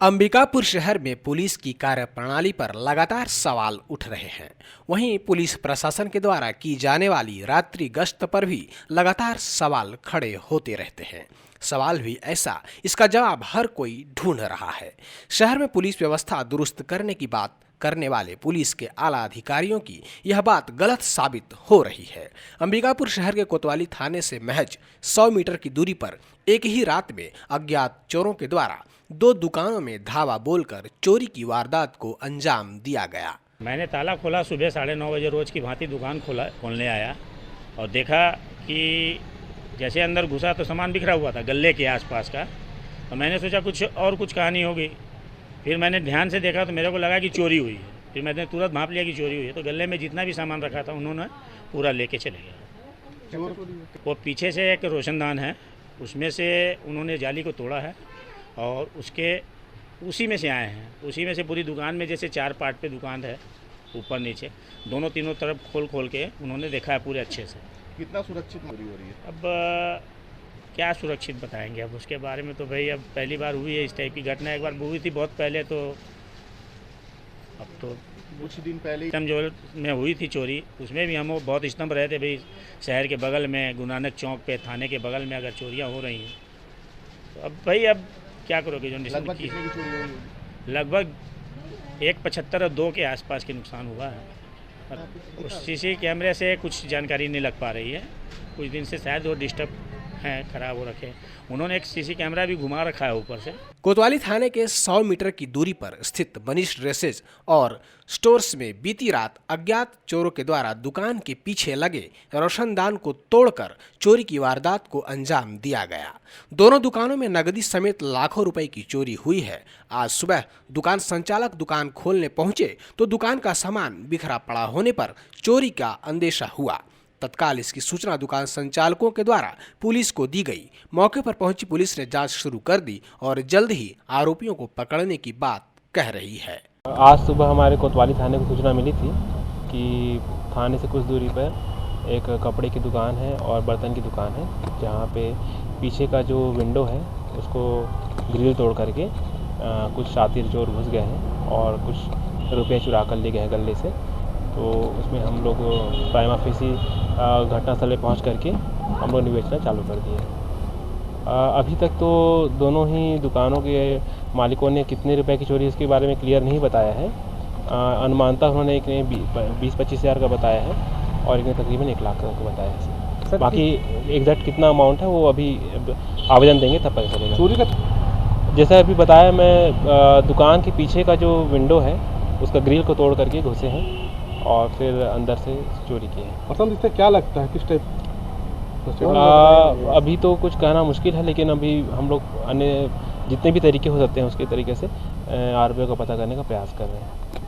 अंबिकापुर शहर में पुलिस की कार्यप्रणाली पर लगातार सवाल उठ रहे हैं। वहीं पुलिस प्रशासन के द्वारा की जाने वाली रात्रि गश्त पर भी लगातार सवाल खड़े होते रहते हैं। सवाल भी ऐसा, इसका जवाब हर कोई ढूंढ रहा है। शहर में पुलिस व्यवस्था दुरुस्त करने की बात करने वाले पुलिस के आला अधिकारियों की यह बात गलत साबित हो रही है। अंबिकापुर शहर के कोतवाली थाने से महज 100 मीटर की दूरी पर एक ही रात में अज्ञात चोरों के द्वारा 2 दुकानों में धावा बोलकर चोरी की वारदात को अंजाम दिया गया। मैंने ताला खोला, सुबह 9:30 बजे रोज़ की भांति दुकान खोलने आया और देखा कि जैसे अंदर घुसा तो सामान बिखरा हुआ था गले के आसपास का। तो मैंने सोचा कुछ कहानी होगी। फिर मैंने ध्यान से देखा तो मेरे को लगा कि चोरी हुई है। फिर मैंने तुरंत भांप लिया कि चोरी हुई है। तो गले में जितना भी सामान रखा था उन्होंने पूरा लेके चले गए। वो पीछे से एक रोशनदान है, उसमें से उन्होंने जाली को तोड़ा है और उसी में से आए हैं। उसी में से पूरी दुकान में जैसे 4 पार्ट पे दुकान है, ऊपर नीचे दोनों तीनों तरफ खोल के उन्होंने देखा है पूरे अच्छे से। कितना सुरक्षित चोरी हो रही है? अब क्या सुरक्षित बताएंगे अब उसके बारे में। तो भाई अब पहली बार हुई है इस टाइप की घटना। एक बार हुई थी बहुत पहले, तो अब तो कुछ दिन पहले जो में हुई थी चोरी, उसमें भी हम बहुत स्तंभ रहे थे भाई। शहर के बगल में गुरु नानक चौक पे थाने के बगल में अगर चोरियां हो रही हैं तो अब भाई अब क्या करोगे। जो लगभग कितने की चोरी हुई है? लगभग 1.75 और 2 के आसपास के नुकसान हुआ है। उस सीसी कैमरे से कुछ जानकारी नहीं लग पा रही है। कुछ दिन से शायद वो डिस्टर्ब हैं, खराब हो रखे। उन्होंने एक सीसी कैमरा भी घुमा रखा है ऊपर से। कोतवाली थाने के 100 मीटर की दूरी पर स्थित मनीष ड्रेसेज और स्टोर्स में बीती रात अज्ञात चोरों के द्वारा दुकान के पीछे लगे रोशनदान को तोड़कर चोरी की वारदात को अंजाम दिया गया। दोनों दुकानों में नकदी समेत लाखों रुपए की चोरी हुई है। आज सुबह दुकान संचालक दुकान खोलने पहुंचे तो दुकान का सामान बिखरा पड़ा होने पर चोरी का अंदेशा हुआ। तत्काल इसकी सूचना दुकान संचालकों के द्वारा पुलिस को दी गई। मौके पर पहुंची पुलिस ने जांच शुरू कर दी और जल्द ही आरोपियों को पकड़ने की बात कह रही है। आज सुबह हमारे कोतवाली थाने को सूचना मिली थी कि थाने से कुछ दूरी पर एक कपड़े की दुकान है और बर्तन की दुकान है, जहां पे पीछे का जो विंडो है उसको ग्रिल तोड़ करके कुछ शातिर चोर घुस गए हैं और कुछ रुपये चुरा कर ले गए हैं गले से। तो उसमें हम लोग प्राइमा फेसी घटनास्थल पर पहुँच करके हम लोग निवेचना चालू कर दिए। अभी तक तो दोनों ही दुकानों के मालिकों ने कितने रुपए की चोरी इसके बारे में क्लियर नहीं बताया है। अनुमानतः उन्होंने एक ने 20-25 हज़ार का बताया है और एक ने तकरीबन 1 लाख का बताया है। बाकी एग्जैक्ट कितना अमाउंट है वो अभी आवेदन देंगे तब पता चलेगा। चोरी का जैसा अभी बताया मैं, दुकान के पीछे का जो विंडो है उसका ग्रिल को तोड़ करके घुसे हैं और फिर अंदर से चोरी की है। पसंद इससे क्या लगता है, किस टाइप? अभी तो कुछ कहना मुश्किल है, लेकिन अभी हम लोग अन्य जितने भी तरीके हो सकते हैं उसके तरीके से आरोपियों को पता करने का प्रयास कर रहे हैं।